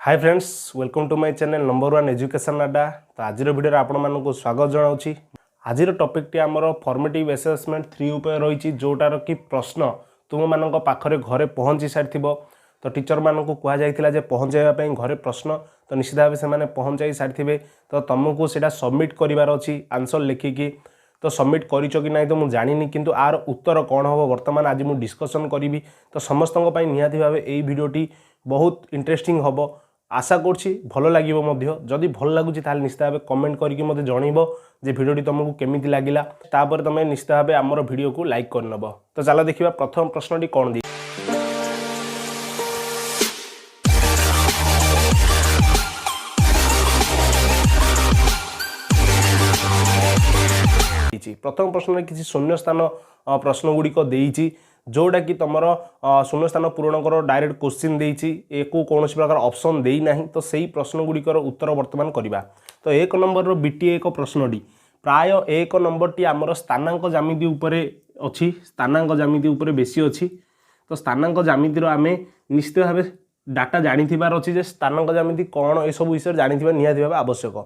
Hi friends, welcome to my channel number 1 education Adda. तो आज video आपण मानक स्वागत जनाऊँगी। आज टॉपिक टी आमर फॉर्मेटिव असेसमेंट 3 उपर रही, जोटार कि प्रश्न तुम मान पाखरे घरे पहुँची सारी। तो टीचर मानक कहुला जे पहुँचाइवाई घरे प्रश्न तो निश्चित भाव से पहुँचाई सारी। तो तुमको सीटा सबमिट करार अच्छी आंसर लिखिकी। तो सबमिट कर ना तो मुझे जानी, किंतु आर उत्तर कौन हम बर्तमान आज मुझे डिस्कसन करी। तो समस्त निहाती भाव यही भिडियोटी बहुत इंटरेस्टिंग हम। आशा करछि भल लागिवो मध्य। जदि भल लागुछि ताल निश्चित भाव कमेंट करके मते जणैबो जे भिडियोटी तुमको केमिति लागिला। तापर तमे निश्चित भाव हमर भिडियो को लाइक करनबो। तो चलो देखिबा प्रथम प्रश्नटी कोन दी। प्रथम प्रश्न में किसी शून्य स्थान प्रश्न गुड़िक देइछि, जोटा कि तुम शून्य स्थान पूरण कर डायरेक्ट क्वेश्चन देइछि। एको कौन प्रकार ऑप्शन देई नाही। तो सही प्रश्न गुड़िकर उत्तर वर्तमान करवा। तो एक नंबर बीटी एक प्रश्नटी प्राय एक नंबर टी आमर स्थानांक ज्यामिति उपरे अछि। स्थानांक ज्यामिति उपरे बेसी अछि। तो स्थानांक ज्यामितिर आमे निश्चित भाव डाटा जानिथिबार अछि जे स्थानांक ज्यामिति कौन ए सब विषय जानिथिबा निहाती भाव आवश्यक।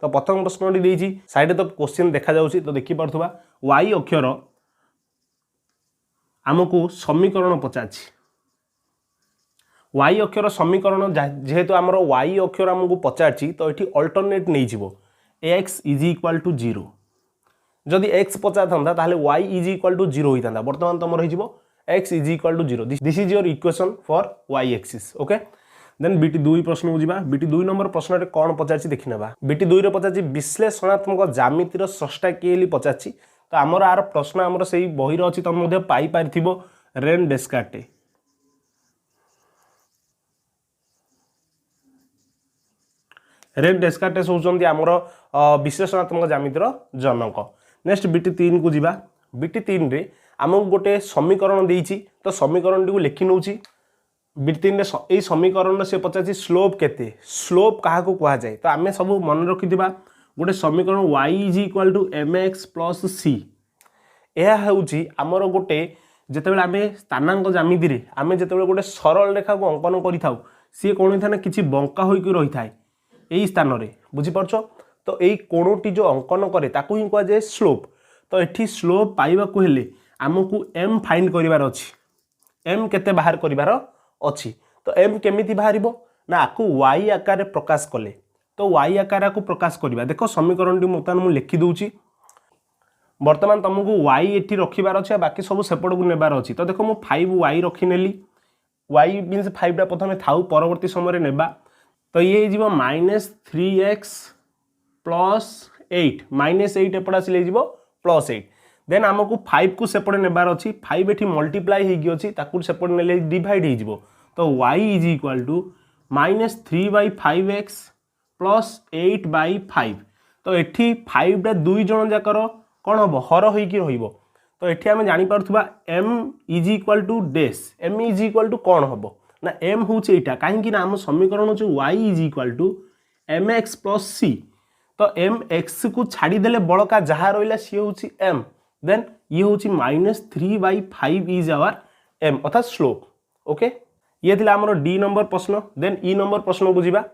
तो प्रथम प्रश्नटी देइछि साइड तो क्वेश्चन देखा जाउछि। तो देखि पारथुबा y अक्षर आमको समीकरण पचाछि। y अक्षर समीकरण जेहेतु आमर y अक्षर आमको पचाछि तो ये अल्टरनेट नहीं जीवो x इज इक्वल टू 0। जदि x पचा था ताहले y इज इक्वल टू 0 होता। बर्तमान तुम रही x is equal to 0। This is your equation for y axis. Okay, then BT 2 प्रश्न को जीवा। बीटी 2 नंबर प्रश्न कौन पचाछि देखि नेबा। बीटी 2 रे पचाछि विश्लेषणात्मक ज्यामितिर स्रष्टा केली पचाछि। तो आमर आर प्रश्न आमर से बही अच्छी तुम पाई पारिथिबो रेन डेस्कार्टे। रेन डेस्कार्टेस होउचंती आमर विश्लेषणात्मक ज्यामितिर जनक। नेक्स्ट बीटी 3 को जीवा। बीटी 3 रे आमको गोटे समीकरण देइछि। तो समीकरण टी लिखि नउछि। बीटी 3 रे ए समीकरण से पचाछि स्लोप केते, स्लोप काहा को कहा जाए। तो आमे सब मन रखिथिबा गोटे समीकरण y is equal to mx plus c। यह होउछि आमर गोटे जेतेबेले आमे स्थानांक ज्यामिति रे आमे जेतेबेले गोटे सरल रेखा को अंकन करिथाउ सी कोन होइथा ना किछि बंका होई कि रही थाए एई स्थान रे, बुझि परछो। तो एई कोणटी जो अंकन करे ताकू ही कहा जाए स्लोप। तो एठी स्लोप पाइबा को हेले हमकु m फाइंड करिवार अछि। m केते बाहर करिवार अछि। तो m केमिति बाहरिबो ना आकु y आकार रे प्रकाश कले। तो y आकार को प्रकाश करवा। देखो समीकरण टी बर्तमान मुझे लिखि दूची। बर्तमान तुमको y एठी रखिबार अछि, बाकी सब सेपट को नेबार अछि। तो देखो मु 5y रखिनेली। y मीन्स 5 टा प्रथमे थाउ परवर्ती समय नेबा। तो ये जीवो -3x प्लस 8 -8 एपट आसिले जीवो प्लस 8। देन हमको 5 को सेपट नेबार अछि। 5 एठी मल्टीप्लाई हेगी अछि, ताकू सेपट नेले डिवाइड हे जीवो। तो y is equal to -3/5x plus 8/5। तो एठी 5 टा दुई जन जाकर कौन हम हर होइकी रहिबो। तो एठी आमे जानि पारथुबा m इज इक्वल टू डेस। m इज इक्वल टू कौन हम ना m होउछ एटा, काहे ना हम समीकरण होउछ y is equal to mx plus c। तो mx को छाड़ी देले बळका जहा रहिला सी होउछ m। देन ये होउछ -3/5 इज आवर m अर्थात स्लोप। ओके, ये थिला हमर डी नंबर प्रश्न। देन ई नंबर प्रश्न को जीवा।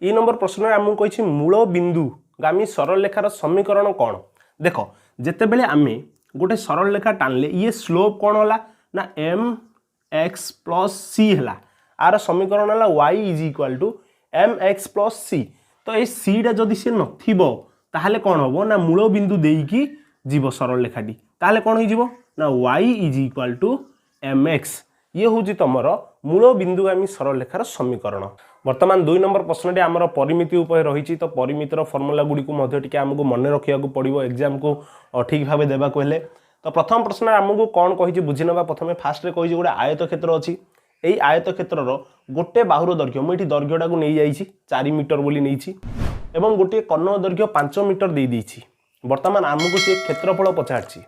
ई नंबर प्रश्न आमको कहिछि मूल बिंदु गामी सरल रेखार समीकरण कौन। देखो जेतेबेले आमे गोटे सरल रेखा टाणले ये स्लोप कौन होला ना mx प्लस c हला। आर समीकरण हला y is equal to mx plus c। तो ए c टा जदि से नथिबो ताहले कौन होबो ना मूल बिंदु देइकी जीवो सरल रेखाटी। ताहले कौन हो जीवो ना y is equal to mx। ये हूँ तुमर मूल बिंदुगामी सरल रेखार समीकरण। बर्तमान 2 नंबर प्रश्नटी आमर परिमिति उपर रही। तो परिमितर फर्मुला गुड़ी को आमको मन रखा पड़ो एग्जाम को ठीक भाव देवा हेले। तो प्रथम प्रश्न आमको कौन कही बुझी ना। प्रथम फास्ट कही गोटे आयत क्षेत्र अच्छी। यही आयत क्षेत्र गोटे बाहुर दैर्घ्य मुझे दैर्घ्यटा को नहीं जाइए 4 मीटर बोली नहीं एवं गोटे कर्ण दैर्घ्य 5 मीटर दे देइछि। बर्तमान आमको सी क्षेत्रफल पचारछि।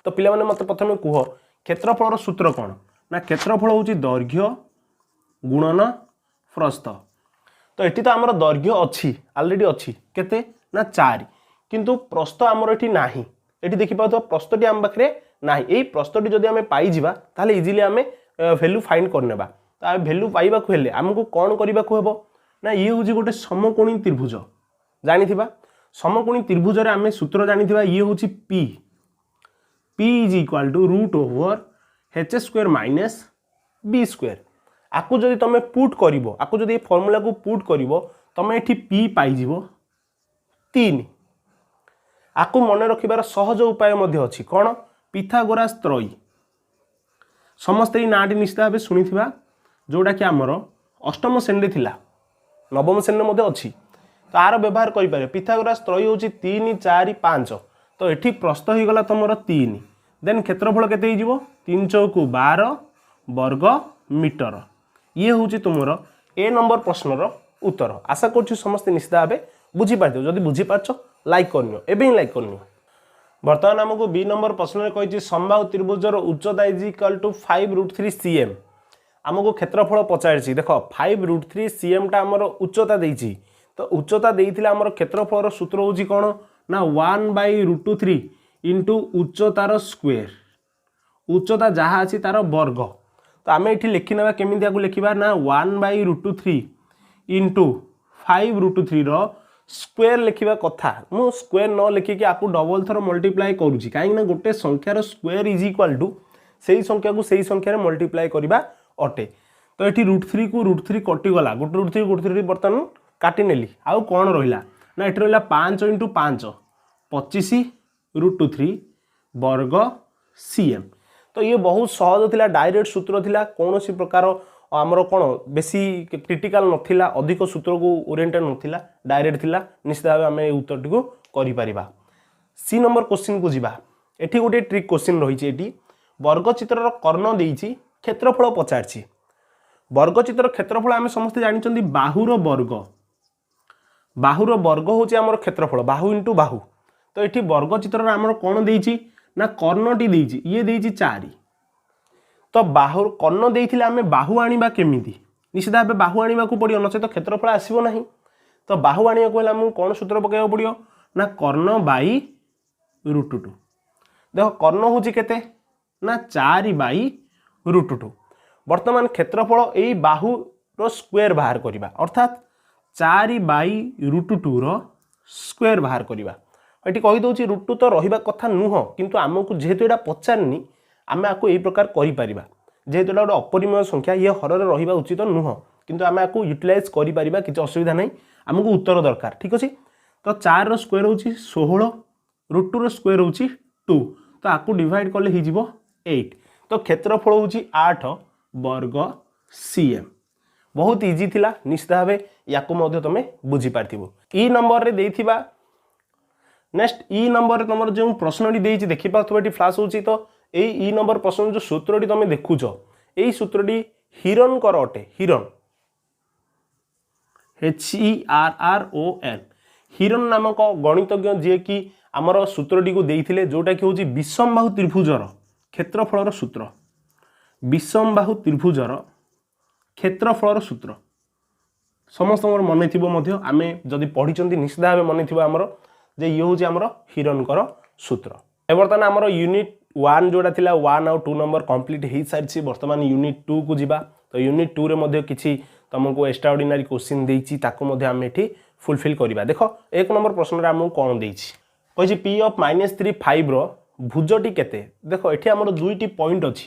तो पिला माने मते प्रथमे कह क्षेत्रफल सूत्र कौन ना क्षेत्रफल हूँ दैर्घ्य गुणन प्रस्थ। तो ये तो आमर दैर्घ्य अच्छी ऑलरेडी अच्छी केते ना 4, किंतु प्रस्थ आमर ये ना। ये देखिए प्रस्थटी आम पाखे ना। यही प्रस्थटी जदि आम पाइबा ताहले इजिली आम भैल्यू फाइंड करनेबा। तो भैल्यू पाइबा हेले आमको कौन करने को हेबो ना ये हूँ गोटे समकोणी त्रिभुज जानिथिबा समकोणी त्रिभुज रे आमे सूत्र जानिथिबा ये हूँ P P is equal to root over H square minus B square आपको जदि तुम पुट करिवो आपको जदि फॉर्मूला को पुट करिवो तुम एठी पी पाई जीवो 3 आपको मन रखिबार सहज उपाय मध्य अछि कोन पिथागोरास त्रयी समस्त नाटी निश्चित भाव शुणिथिबा जोटा कि आमर अष्टम श्रेणी थिला नवम श्रेणी मध्य अछि तो आर व्यवहार करि पारे पिथागोरास त्रयी होची 3 4 5 तो एठी प्रस्थ हो गला तुमर 3 देन क्षेत्रफल केते हिजिवो 3 चौकु 12 वर्ग मीटर ये हूँ तुमर ए नंबर प्रश्नर उत्तर आशा कर समस्त निश्चित भाव बुझी पार्थ जदि बुझी पार्छ लाइक करनियो एबे ही लाइक करनियो बर्तमान आमको बी नंबर प्रश्न में कही समबाहु त्रिभुजर उच्चता इज इक्वल टू 5√3 cm आमको क्षेत्रफल पचारि देख 5√3 cm टा आमर उच्चता देइछि तो उच्चता देइथिले आमर क्षेत्रफल सूत्र होछि कोन ना 1/√3 इंटू उच्चतार स्क्वायर उच्चता जहाँ अछि तार वर्ग तो आम ये लिखिना केमी लिखा ना 1/√3 इंटू 5√3 रो स्क्वायर लिखा कथा मु स्क्वायर न लिखिकी आपको डबल थर मल्टीप्लाई करुँची कहीं गोटे संख्यार स्क्वायर इज इक्वाल टू से संख्या को सही संख्यार मल्टीप्लाई करवा अटे तो ये √3 को √3 कटिगला गोटे √3 बर्तमान काटी नेली आउ कौन रहा ना ये रहा 5 इंटू 5 25√3 वर्ग cm तो ये बहुत सहज थिला डायरेक्ट सूत्र थिला कौन सी प्रकार आमर कौन बेसी क्रिटिकल नथिला अधिक सूत्र को ओरिएंटेड नथिला डायरेक्ट थिला निश्चित भाव आम उत्तर टी करि परिबा सी नंबर क्वेश्चन को जिबा एठी गोटे ट्रिक क्वेश्चन रही एठी वर्गचित्रर कर्ण देइछि क्षेत्रफल पचारछि वर्गचित्र क्षेत्रफल आम समस्त जानिचंदी बाहुर वर्ग होछि आमर क्षेत्रफल बाहु इंटू बाहु तो एठी वर्गचित्रर आमर कौन देइछि ना कर्णटी देइछि ये देइछि 4 तो बाहु कर्ण देइथिले आमे बाहु आनिबा केमिति निश्चित भाव बाहु आनिबा को पड़ियो नचे तो क्षेत्रफल आसीबो नाही तो बाहु आनिबा को हला हम कोन सूत्र पकाइबो पड़ियो ना कर्ण बाई √2 देखो कर्ण होछि केते ना 4/√2 वर्तमान क्षेत्रफल एई बाहु रो स्क्वायर बाहर करिबा अर्थात 4/√2 रो स्क्वायर बाहर करिबा ये कही दूसरी √2 तो रहा कथा नुह किंतु आमको जेहेतु यहाँ पचारनी आम आपको यही प्रकार करें जेहेतु गोटे अपरिमेय संख्या ये हर रहा उचित नुह किंतु आम आपको यूटिलाइज करें किसी असुविधा नहीं आमको उत्तर दरकार ठीक अच्छे तो 4 रो स्क्वायर हूँ 16 √2 रो स्क्वायर हूँ 2 तो आपको डिवाइड कले हो 8 तो क्षेत्रफल हूँ 8 वर्ग cm बहुत इजी थिला निश्चित भाव या तुम बुझीपार ई नंबर रे देइथिबा नेक्स्ट ई नंबर तुम जो प्रश्न देती देखिए फ्लाश होची तो ई नंबर प्रश्न जो सूत्रटी तुम देखुच यही सूत्रटी हिरन कर अटे हिरन HERRON हिरन नामक गणितज्ञ जी कि आमर सूत्रटी को देइथिले जोटा कि होची विषमबाहु त्रिभुजर क्षेत्रफलर सूत्र विषमबाहु त्रिभुजर क्षेत्रफलर सूत्र समस्त मन थी आम जदि पढ़ी निश्चित भाव मन थी आमर जे ये हूँ आमर हिरनकर सूत्र बर्तमान आमर यूनिट 1 जोड़ा थिला 1 आउ 2 नंबर कंप्लीट हो सारी बर्तमान यूनिट 2 को जिबा तो यूनिट 2 रे किसी तुमको एक्स्ट्रा ऑर्डिनरी क्वेश्चन देइछि ताको आम एठी फुलफिल करवा देख एक नंबर प्रश्न आमको कौन देइछि कहि पी ऑफ -3 5 रो भुजटी केते देख एठी आमर दुईटी पॉइंट अछि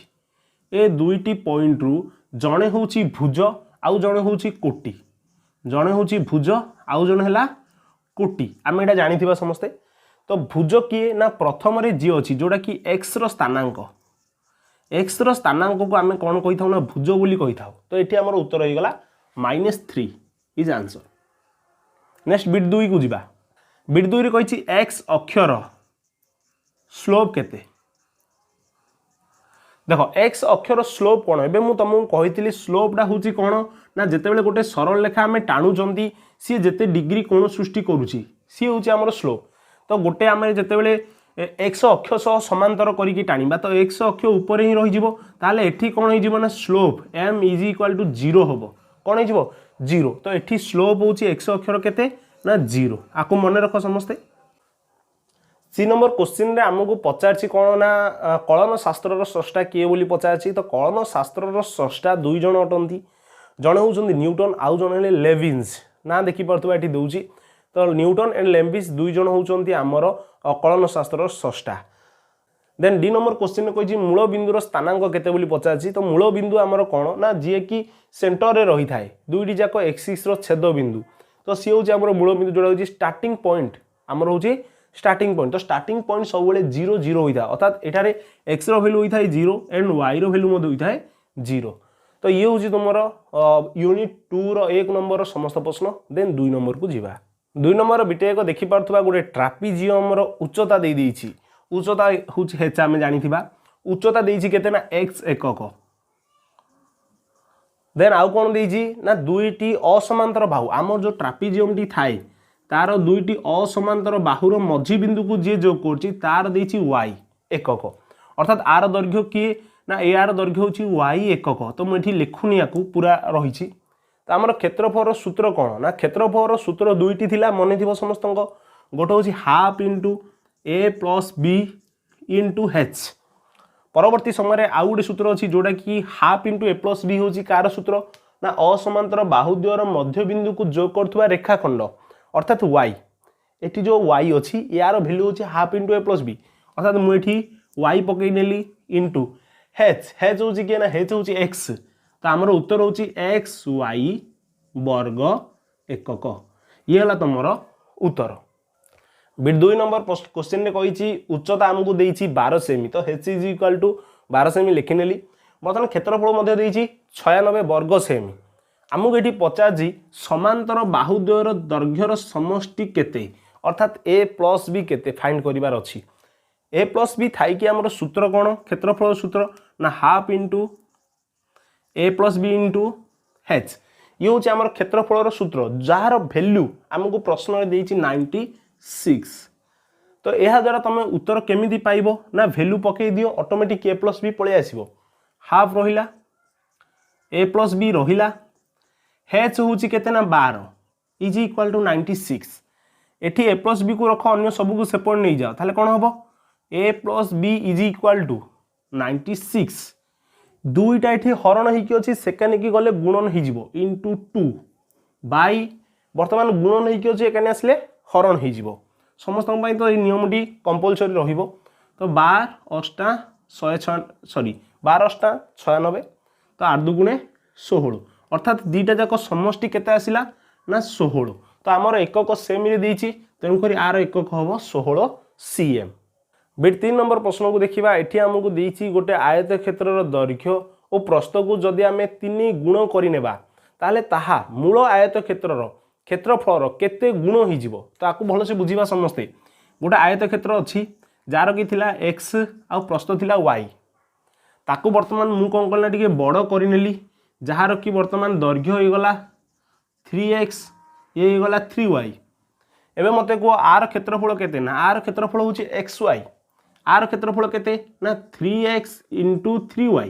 ए दुईटी पॉइंट रु जणे होछि भुज आउ जणे होछि कोटी जणे होछि भुज आउ जणे हला कोटी आम एटा जानिथिबा समस्ते तो भुज किए ना प्रथम रे जी अच्छी जोड़ा कि एक्स रो स्थानांक को आम कौन कही था ना भुज बोली कही था तो ये आमर उत्तर हो गला -3 इज आंसर नेक्स्ट बिट 2 को जिबा बिट 2 रे कही एक्स अक्षर स्लोप केते देखो एक्स अक्षर स्लोप कौन एबे मु तुमको कही स्लोपटा हूँ कौन ना जिते गोटे सरल रेखा आम टाणुंट सी जेते डिग्री कोण सृष्टि करुच्ची सी हूँ आमर स्लोप तो गोटे आम जिते एक्स अक्ष सह समांतर करके टाणीबा तो एक्स अक्ष उपर ही रही ताले एठी कौन हो slope m is equal to 0 हम कौन हो 0 तो एठी स्लोप हूँ एक्स अक्षर केते ना 0 आपको मन रख समस्ते सी नंबर क्वेश्चन रे आमको पचारछि कौन ना कलन शास्त्र स्रष्टा किए बोली पचारछि तो कलन शास्त्र स्रष्टा 2 जण अटंती जड़े होउछन्ती न्यूटन आउ जड़े हेले लेविन्स ना देखि पड़थबा एठी दउची तो न्यूटन एंड लेविन्स दुई जण होउछन्ती हमर अकलन शास्त्र स्रष्टा। देन डी नंबर क्वेश्चन कहि मूल बिंदुर स्थानांक केते बोली पचाछि तो मूल बिंदु हमर कोन ना जे कि सेंटर रे रही थाए दुईटी जाक एक्सिस रो छेद बिंदु तो सी होउछि हमर मूल बिंदु जोडा होउछि स्टार्टिंग पॉइंट हमर होउछि स्टार्टिंग पॉइंट तो स्टार्टिंग पॉइंट सब बेले 0 0 होइथा अर्थात एठारे x रो वैल्यू होइथाय 0 एंड y रो वैल्यू मधे होइथाय 0 तो ये होउछि तुमरो यूनिट 2 रो 1 नंबर रो समस्त प्रश्न। देन 2 नंबर को जीवा 2 नंबर बिटेक देखि पारथबा गोटे ट्रापिजियम रो उच्चता दे देइछि उच्चता होउछि h हम जानिथिबा उच्चता देइछि केते ना x एकक। देन आउ कोन देइछि ना दुईटी असमांतर बाहु हमर जो ट्रापिजियम टी थाए तार दुईटी असमांतर बाहुर मझी बिंदु को जे जोग करछि तार देइछि y एकक अर्थात आर दैर्घ्य कि ना ए आर दैर्घ्य होछि y एकक तो मैं एठी लिखुनी याकू पूरा रहिछि। तो हमर क्षेत्रफल रो सूत्र कोन ना क्षेत्रफल रो सूत्र दुईटी थिला मने थिबो समस्तंको गोटे होछि half into a plus b into h परवर्ती समय रे आउ गोटे सूत्र अछि जोडा कि half into a plus b होछि कार सूत्र ना असमांतर बाहुद्वयर मध्य बिंदु को जोग करथुवा रेखाखंड अर्थात y एटी जो y अछि यार वैल्यू होछि half into a plus b अर्थात मु एठी y पकई नेली इनटू h होछि के ना h होछि x तो हमर उत्तर होछि x y वर्ग एकक ये हला तमरो उत्तर। बिट 2 नंबर क्वेश्चन ने कहिछि उच्चता हमकु देइछि 12 सेमी तो h इज इक्वल टू 12 सेमी लिखि नेली बर्तमान क्षेत्रफल मध्ये देइछि 96 वर्ग सेमी हमकु एठी पचाछि समांतर बाहुद्वयर दैर्घ्यर समष्टि केते अर्थात a प्लस b केते फाइंड करिवार अछि a प्लस b थाई कि हमर सूत्र कोन क्षेत्रफल सूत्र ना half into a plus b into h ये होछि हमर क्षेत्रफल सूत्र जार वैल्यू हमकु प्रश्न रे देइछि 96 तो यह द्वारा तुम उत्तर केमिति पाइबो ना वैल्यू पकई दियो ऑटोमेटिक a प्लस b पळे आसीबो हाफ रहिला a प्लस b रहिला h होछि केते ना 12 इज इक्वल टू 96 एठी a प्लस b को रख अन्य सब को सेपरेट नै जाओ ताले कोन हबो a plus b is equal to 96 दुईटा एठी हरण हि कि अछि सेकेंड की गले गुणन हि जिवो इनटू 2 बाय वर्तमान गुणन हि कि अछि एकाने आसले हरण हि जिवो समस्त पई तो नियमटी कंपलसरी रहिबो तो 12 अष्टा 106 सॉरी 12 अष्टा 96 तो 8 दुगुणे 16 अर्थात दीटा जाक समष्टि केते आसिला ना 16 तो हमर एकक सेमी रे देइछि तेनु करी आर एकक हबो 16 cm। बिट 3 नंबर प्रश्न को देखिबा एठी हमकु देइछि गोटे आयत क्षेत्रर दैर्घ्य और प्रस्थ को जदि आमे 3 गुण करि नेबा ताले ताहा मूल आयत क्षेत्रर क्षेत्रफल केते गुण हो जिवो तो आकु भलो से बुझीबा समस्ते गोटे आयत क्षेत्र अछि जार कि थिला x आ प्रस्थ थिला y ताकु वर्तमान मु कोन करला टिके बड़ करि नेली जहार कि वर्तमान दैर्घ्य होई गला 3x ये होई गला 3y एबे मते को आर क्षेत्रफल केते ना आर क्षेत्रफल होछि xy आर क्षेत्रफल केते ना 3x * 3y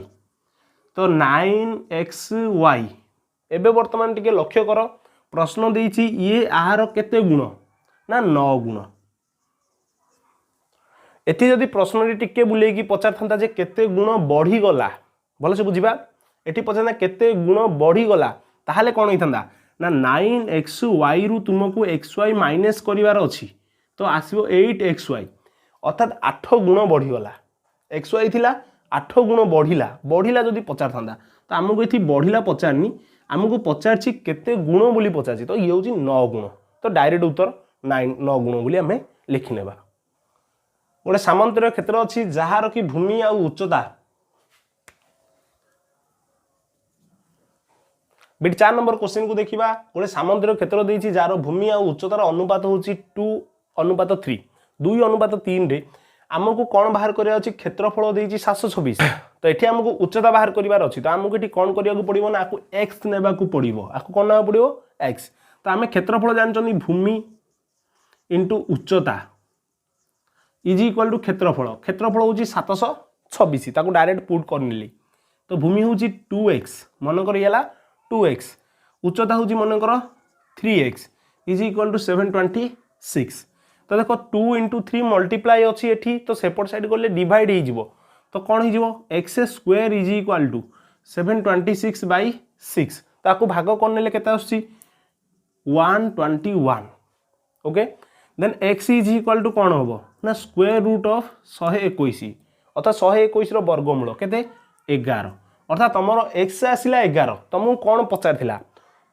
तो 9xy एबे वर्तमान टिके लक्ष्य करो प्रश्न देइछि ये आहार केते गुण ना 9 गुण एथि जदि प्रश्न रे टिके बुले की पचार थांता जे केते गुण बढ़ी गला भलो से बुझिबा एथि पचार ना केते गुण बढ़ी गला ताहाले कोन होइथांदा ना 9xy रु तुमको xy माइनस करिवार अछि तो आसीबो 8xy अर्थात 8 गुण बढ़ी गला xy थिला 8 गुण बढ़िला जदि पचार थांदा तो हमको एथि बढ़िला पचारनी हमको पचारछि केते गुण बोली पचारछि तो ये होछि 9 गुण तो डायरेक्ट उत्तर 9 गुण बोली हमें लिखि नेबा। गोटे सामांतर क्षेत्र अछि जहार कि भूमि आ उच्चता बिट 4 नंबर क्वेश्चन को देखिबा गोटे सामांतर क्षेत्र देइछि जार भूमि आ उच्चतार अनुपात होछि 2:3 2:3 रे हमको कौन बाहर करिया अछि क्षेत्रफल देइछि 726 तो एठी हमको उच्चता बाहर करिवार अछि तो हमको एठी कोन करिया को पड़िबो ना आकु x नेबा को पड़िबो आकु कोन ना पड़िबो x तो हमें क्षेत्रफल जानचनी भूमि इनटू उच्चता इज इक्वल टू क्षेत्रफल होछि 726 ताकु डायरेक्ट पुट करनेली तो भूमि होछि 2x मन कर येला 2x उच्चता होछि मन कर 3x इज इक्वल टू 726 तो देखो 2 * 3 मल्टीप्लाई अच्छी एठी तो सेपट साइड गले डिवाइड हो जिवो तो कौन हो जिवो x² इज इक्वल टू 726/6 ताकू भाग करने केते आसुची 121 okay then x is equal to कौन हम ना स्क्वायर रूट ऑफ 121 अर्थात 121 वर्गमूल केते 11 अर्थात तुमर x आसिला 11 तुमको कौन पचार थिला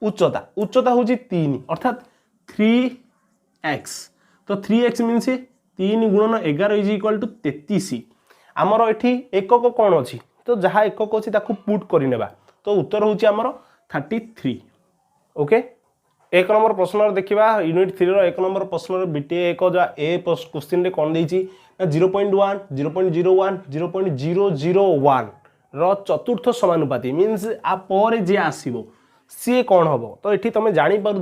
उच्चता उच्चता हूँ 3 अर्थात 3x तो 3x मीन्स 3 गुणन 11 इज इक्वल टू 33 आमर एठी एकक कौन अच्छी तो जहाँ एकक अच्छी ताकू पुट करनेबा तो उत्तर हूँ आमर 33 ओके एक नंबर प्रश्न देखा यूनिट 3 एक नंबर प्रश्न बीटीए एक ए क्वेश्चन कौन देती 0.1 0.01 0.001 चतुर्थ समानुपाती मीन्स आपर जे आसो सी कौन हम तो ये तुम जापर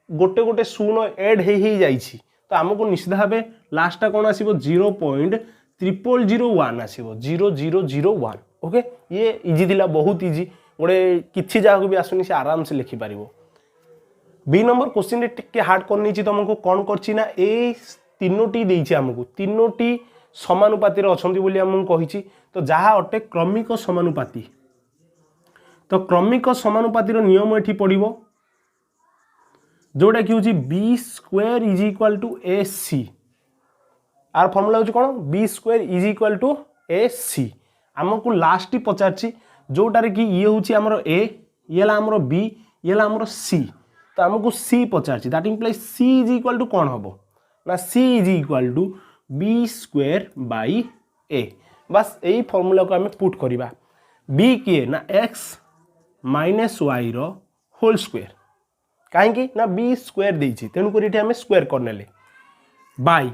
गोटे गोटे शून्य एड हो जाइए तो आमको निश्चित भाव लास्टा कौन आसो 0.0001 आसो 0001 ओके ये इजी थिला बहुत इजी गोटे किसी जगह भी आसुनी से आराम से लिखिपार बी नंबर क्वेश्चन टिके हार्ड कर तुमको कौन करना ए तीनोटी देइछि हमको तीनोटी समानुपाती अच्छा बोली आमको कही तो जहाँ अटे क्रमिक समानुपाती तो क्रमिक समानुपाती नियम ये पड़ो जोटा कि हूँ b square is equal to a c आर फर्मुला हूँ कौन b square is equal to a c आमको लास्ट पचार जोटार कि ये हूँ आमर ए ये आमर बी ये आमर सी तो आमको सी पचार that implies c is equal to कौन हम ना c is equal to b square by a बस यही फर्मुला को आम पुट करवा बी किए ना X minus Y whole square कहीं ना बी स्क्वायर देती तेणुक आम स्क्वायर करने बाई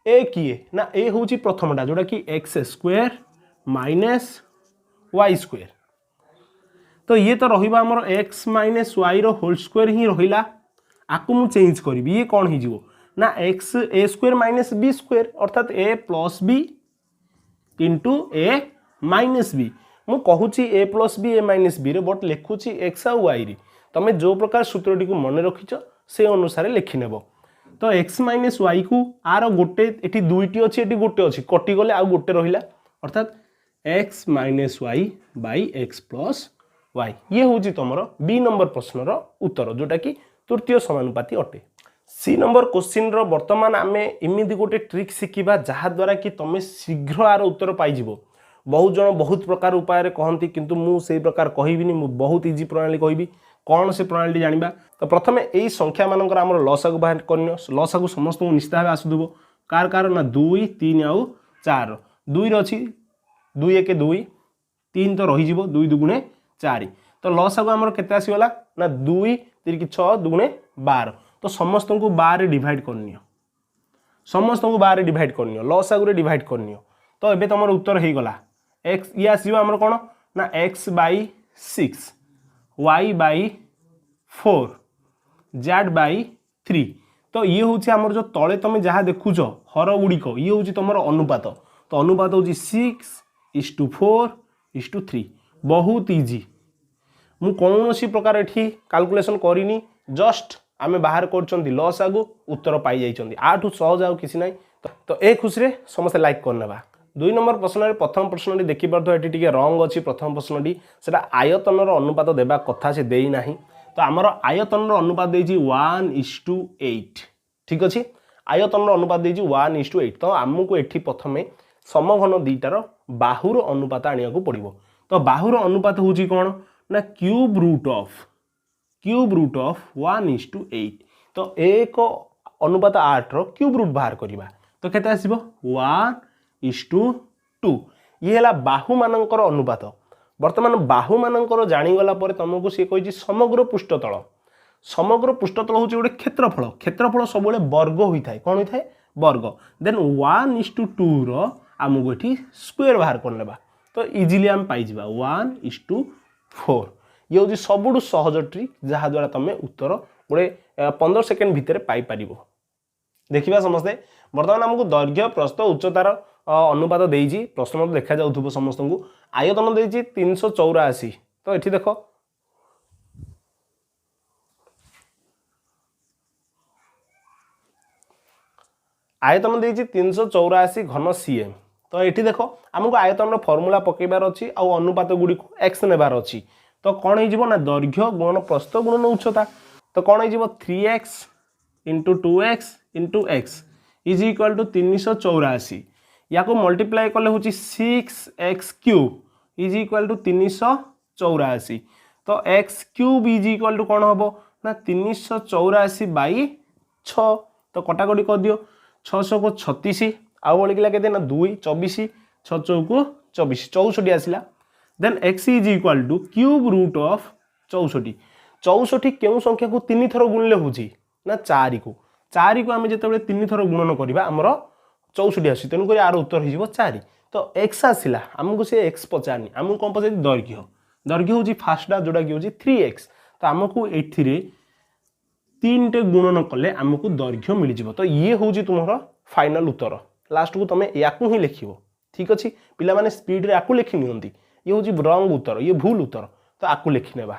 ए किए ना ए हूँ प्रथमटा जोटा कि x square minus y square तो ये तो रहा आमर x minus Y whole square ही रहा आपको मुझे चेंज करी ये कौन हो ना x a square minus B square अर्थात a plus b into a minus b मु कहूँ a plus b a minus b but लिखुची एक्स आउ वाई रे तुम जो प्रकार सूत्रटी को मन रखिच से अनुसार लिखिनेब तो एक्स माइनस वाई को आर गोटे ये दुईटी अच्छी ये गोटे अच्छी कटिगले आउ गोटे रहा अर्थात X minus Y by X plus Y ये हूँ तुम बी नंबर प्रश्नर उत्तर जोटा कि तृतीय समानुपाती अटे सी नंबर क्वेश्चन बर्तमान आम एमती गोटे ट्रिक शिखा जहाद्वारा कि तुम शीघ्र आर उत्तर पाइज बहुत जन बहुत प्रकार उपाय कहती किंतु मुझे प्रकार कहबी बहुत इजी प्रणाली कहबी कौन से प्रणाली जाना तो प्रथम यही संख्या मानकर आम लसागु बाहर कर लसागु समस्त निश्चित भाव आसुव कार कार ना 2 3 आउ 4 2 रही 2 1 2 3 तो रही 2 दुगुणे 4 तो लसागु आमर केते आसीगला ना 2 3 6 दुगुणे 12 तो समस्त को 12 डिवाइड करनी समस्त को 12 डिवाइड करनी लसागु डिवाइड करनी तो ये तुम उत्तर हो गला एक्स ये आसो आमर कौन ना X by 6 Y by 4 Z by 3 तो ये हूँ आमर जो तले तुम जहाँ देखुच हर गुड़िक ये हूँ तुम अनुपात तो अनुपात हूँ 6:4:3 बहुत इजी मु कौन सी प्रकार ये कैलकुलेशन करनी जस्ट आम बाहर कर लसागु उत्तर पाई जाइए आठू सहज आउ किसी ना तो ए खुशी समस्त लाइक करने 2 नंबर प्रश्न प्रथम प्रश्न देखिपे ये रंग अच्छी प्रथम प्रश्न से आयतन अनुपात देवा कथा से देना तो आमर आयतन अनुपात देती 1:8 ठीक अच्छे आयतन अनुपात देती 1:8 तो आमको ये प्रथम समघन दुईटार बाहुर अनुपात आने को पड़ो तो बाहुर अनुपात हूँ कौन ना क्यूब रूट ऑफ 1:8 तो एक अनुपात 8 क्यूब रूट बाहर करवा तो केते आसीबो 1:2 ये है बाहु मानकर अनुपात बर्तमान बाहु मानकर जाणीगला तुमको सी कही समग्र पृष्ठतल हूँ गोटे क्षेत्रफल सब वर्ग होता है कौन होता है वर्ग देन 1:2 आमको ये स्क्वायर बाहर कर लेबा तो इजिली आम पाइबा 1:4 ये हूँ सबुठ सहज ट्रिक जहाद्वारा तुम उत्तर गोटे 15 सेकेंड भितर पाइपर देखा समस्ते बर्तमान आमको दैर्घ्य प्रस्थ उच्चतार अनुपात देजी प्रश्न देखा जाऊ समस्त को आयतन देजी 384 तो ये देख आयतन देजी 384 घन सीएम तो ये देख आमको आयतन फर्मूला पकेबार अच्छी आउ अनुपात गुड़ी एक्स नेबार अच्छी तो कौन हो ना दैर्घ्य गुणन प्रस्थ गुणन उच्चता तो कौन हो 3x into 2x into X is equal to 384 या मल्टीप्लाई कले हूँ 6x cube is equal to 384 तो x cube is equal to कौन हम ना 384 बाई 6 तो कटाकटी कर दियो 600 को 36 आउ बड़ा के ना 2 24 6 को 24 64 आसला then x is equal to cube root of 64 64 क्यों संख्या को 3 थर गुणले हूँ ना 4 को आम जो 3 थर गुणन करवा आमर 64 आस तेणुक यार उत्तर हो 4 तो x आसला आमको से x पचारनी आमको कौन पचार दैर्घ्य हूँ फास्टा जोटा कि हूँ 3x तो आमको ये 3 टे गुणन कले आमको दैर्घ्य मिल जाव तो ये हूँ तुम फाइनल उत्तर लास्ट को तुम या ही लिख ठीक अच्छे पिला माने स्पीड रे आकु लिखि नियंती ये हूँ रंग उत्तर ये भूल उत्तर तो आकु लिखि नेबा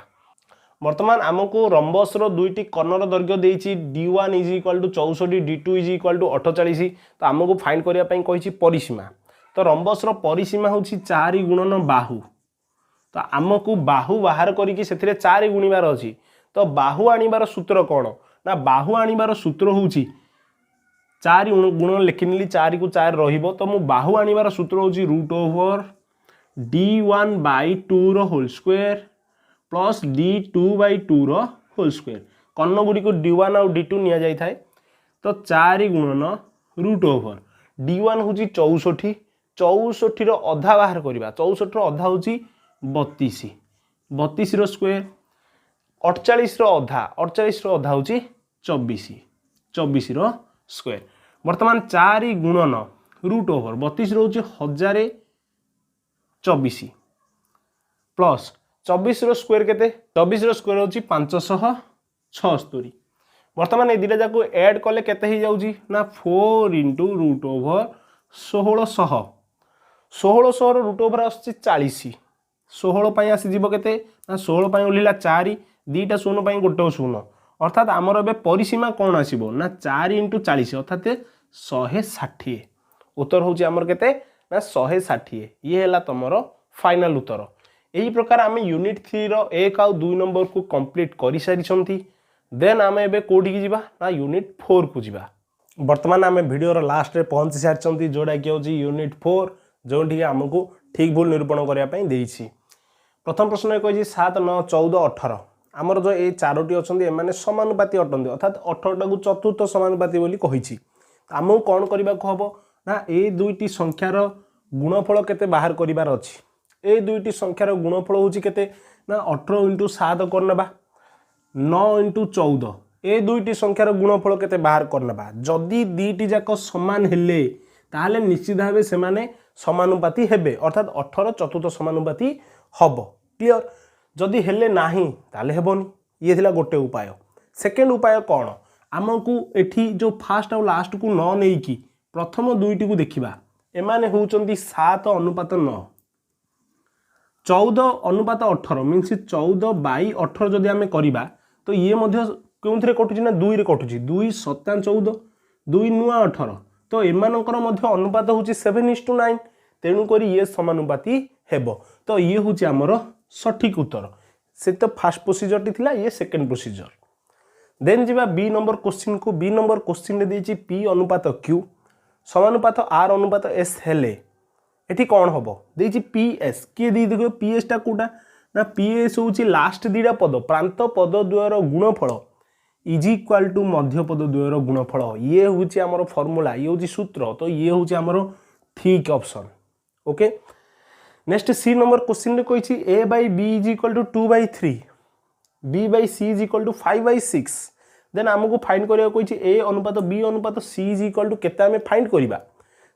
वर्तमान आमको रंबस रो दुईटी कर्णर दैर्घ्य देछि d1 is equal to 64 d2 is equal to 48 तो आमको फाइंड करिया पई कहिछि परिसीमा तो रंबस रो परिसीमा होछि 4 गुणन बाहु तो आमको बाहु बाहर करिकि सेथिरे 4 गुणिबार अछि तो बाहु आनिबार सूत्र कोन ना बाहु आनिबार सूत्र होछि 4 गुण लिखिनेली 4 को 4 रहिबो तो मु बाहु आनिबार सूत्र होछि रूट ओवर d1 बाई 2 रो whole square plus d2 by 2 रो होल स्क्वायर कर्ण गुडी को d1 और d2 निया जाई थाए तो 4 गुणन रूट ओवर d1 होछि 64 64 रो अधा बाहर करबा 64 रो अधा होछि 32 32 रो स्क्वायर 48 रो अधा होछि 24 24 रो स्क्वायर वर्तमान 4 गुणन रूट ओवर 32 रोचे 1024 प्लस 24 रो स्क्वायर केते 24 रो स्क्वायर होची 576 वर्तमान ए दिटा जाको ऐड कले केते ही जाउची ना 4 इंटू रूट ओवर 1600 1600 रो रूट ओवर आसी 40 16 पई आसी जीवो केते ना 16 पई ओलिला 4 दीटा शून्य पई गोटे शून्य अर्थात आमर ए परिसीमा कौन आसीबो ना 4 इंटू 40 अर्थात 160 उत्तर होची आमर केते ना 160 ये हैला तमरो फाइनल उत्तर यही प्रकार आम यूनिट 3 रो 1 और 2 नंबर को कंप्लीट करि सारिसंती देन आम एबे कोडी की जिबा ना यूनिट 4 को जिबा वर्तमान आम वीडियो रो लास्ट रे पहुंच सारिसंती जोडा कि होची यूनिट 4 जोंठी हमको ठीक भूल निरूपण करिया पई देइछि प्रथम प्रश्न कहि 7 9 14 18 आमर जो ये 4टी अच्छा एम समानुपाती अटंती अर्थात 18 को चतुर्थ समानुपाती बोली कही आमको कौन करने को हम ना ये दुईटी संख्यार गुणफल केते बाहर करिवार अछि ए दुईटी संख्यार गुणफल होची केते ना 18 इंटू 7 करनेबा 9 इंटू 14 ए दुईटी संख्यार गुणफल केते बाहर करनेबा जदि दीटी जाक समान हेले ताहले निश्चित भावे से माने समानुपाती हेबे अर्थात 18 चतुर्थ समानुपाती हबो क्लियर जदि हेले नाही ताले हेबोनी ये थिला गोटे उपाय सेकेंड उपाय कौन आमको एठी जो फास्ट और लास्ट को न नहीं कि प्रथम दुईटी को देखिबा एमाने होउचंती 7 अनुपात 9 14 अनुपात 18 मीन्स 14 बाई 18 जदि आमे करिबा तो ये मध्य केउथरे कटुची ना 2 रे कटुची 2 7 14 2 नुआ 18 तो एमानकर मध्य अनुपात होउची 7:9 तेणु करी ये समानुपाती हेबो तो ये होउची हमरो सठिक उत्तर से तो फास्ट प्रोसीजर टी थिला ये सेकंड प्रोसीजर देन जीवा बी नंबर क्वेश्चन को बी नंबर क्वेश्चन रे देछि p अनुपात q समानुपात r अनुपात s हेले एठी कोन हबो देछि ps के दी देखो ps टा कोटा ना ps होछि लास्ट दीडा पद प्रांत पद द्वयर गुणफल इज इक्वल टू मध्य पद द्वयर गुणफल ये होछि हमर फार्मूला ये होछि सूत्र तो ये होछि हमर ठीक option okay next C number question रे कहिछि a by b is equal to 2/3 b by c is equal to 5/6 then हमको फाइंड करिया कहिछि a अनुपात b अनुपात c is equal to केते हमें फाइंड करिबा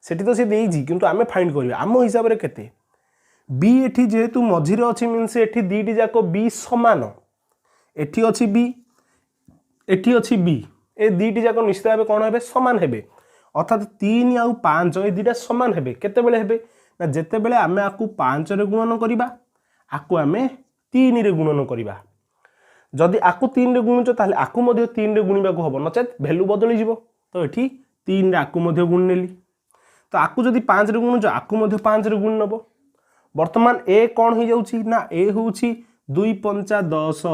सेठी तो से देइछि किंतु हमें फाइंड करिबा हम हिसाब रे केते b एठी जेहेतु मझी रे अछि मींस एठी दीटी जाको b समान एठी अछि b एठी अछि b ए दीटी जाको निश्चित भाबे कोन हेबे समान हेबे अर्थात 3 और 5 ए दीटा समान हेबे केते बेले हेबे ना जेते बेले आमे आकु 5 रे गुणन करिबा आकु आमे 3 रे गुणन करिबा जदि आकु 3 रे गुणुच ताले आकु मध्ये 3 रे गुणिबा को हबो नचेत वैल्यू बदली जिवो तो एठी 3 रे आकु मध्ये गुण नेली तो आकु जदि 5 रे गुणुच आकु मध्ये 5 रे गुण नबो वर्तमान ए कोन हो जाउची ना ए होउची 2 पंचा 10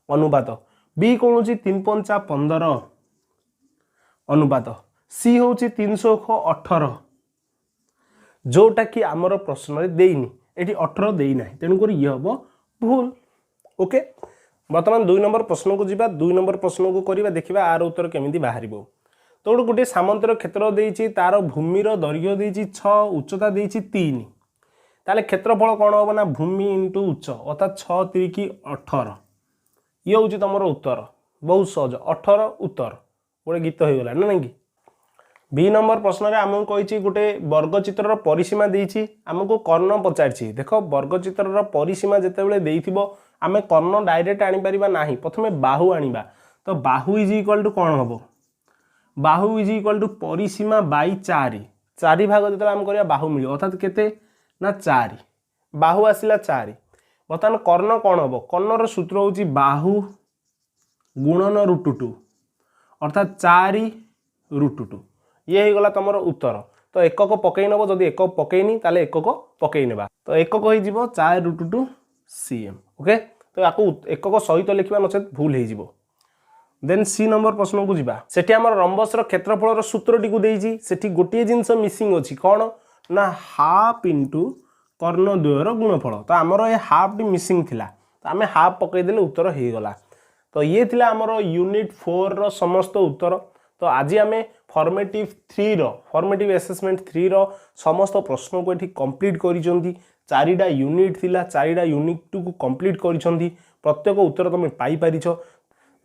अनुपात बी कौन होची 3 पंचा 15 अनुपात सी होची 300 को 18 जोटा कि आमर प्रश्न रे देइनी एठी 18 देई नाही तेनु कर ये हबो भूल। ओके वर्तमान 2 नंबर प्रश्न को जीवा 2 नंबर प्रश्न को करिवा देखिबा आर उत्तर केमिति बाहरिबो। तो गोटे सामंतर क्षेत्र देइछि तार भूमिर दैर्घ्य देइछि 6 उच्चता देइछि 3 ताले क्षेत्रफल कौन हम ना भूमि इंटू उच्च अर्थात 6 3 18 ये हूँ तुम उत्तर बहुत सहज 18 उत्तर गोटे गीत हो गला ना कि। बी नंबर प्रश्न में आमको कही गोटे वर्गचित्र परिसीमा देइछि आमको कर्ण पचारि देख वर्गचित्र परिसीमा जितेबाला देइथिबो आमे कर्ण डायरेक्ट आनी परिबा नाही प्रथमे बाहु आनिबा तो बाहु इज इक्वल टू कौन हम बाहु इज इक्वल टू परिसीमा बाई 4 4 भाग जो आम करिया बाहु मिल अर्थात केते ना 4 बाहु आसिला 4 बर्तमान कर्ण कौन हम कर्णर सूत्र होची बाहु गुणन √2 अर्थात 4 √2 ये हो गला तुम उत्तर। तो एकक पकई नब जदि एकक पकईनी ताले एकक पकई नेबा तो एकक हो जीवो 4 √2 cm। ओके तो याकू एकक सहित लिखा नचेत भूल हो जीवो। देन सी नंबर प्रश्न को जीवा सेठी हमर रंबसर क्षेत्रफल सूत्रटी को देइछि सेठी गोटे जिंस मिसिंग अछि कोन ना हाफ इंटू कर्ण द्वयर गुणफल तो आमर ये हाफ टी मिसिंग थिला तो आमे हाफ पकई देले उत्तर हो गला। तो ये थिला आमर यूनिट 4 रो समस्त उत्तर। तो आज आमे फॉर्मेटिव 3 रो फॉर्मेटिव असेसमेंट 3 रो समस्त प्रश्न को एठी कंप्लीट करिसंती 4टा यूनिट थिला 4टा यूनिट को कंप्लीट करिसंती प्रत्येक उत्तर तुम पाई परिछो।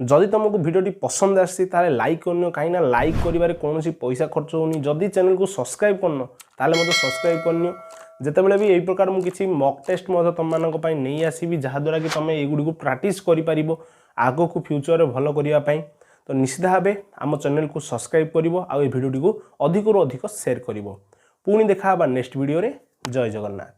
जदि तुमको वीडियोटी पसंद आसी ताले लाइक करनियो कहीं ना लाइक करिवारे कोनोसी पैसा खर्च होनी जदि चैनल को सब्सक्राइब करनो ताले मते सब्सक्राइब करनियो जेतेबेले भी एई प्रकार मु किछि मॉक टेस्ट मते तममानक पई नै आसीबी जहा द्वारा कि तमे एगुडी को प्रैक्टिस करि परिबो आगो को फ्यूचर रे भलो करिया पई। तो निश्चित भाबे आम चैनल को सब्सक्राइब करिवो आ ए वीडियोटी को अधिक रु अधिक शेयर करिवो। पुणी देखा बा नेक्स्ट वीडियो रे। जय जगन्नाथ।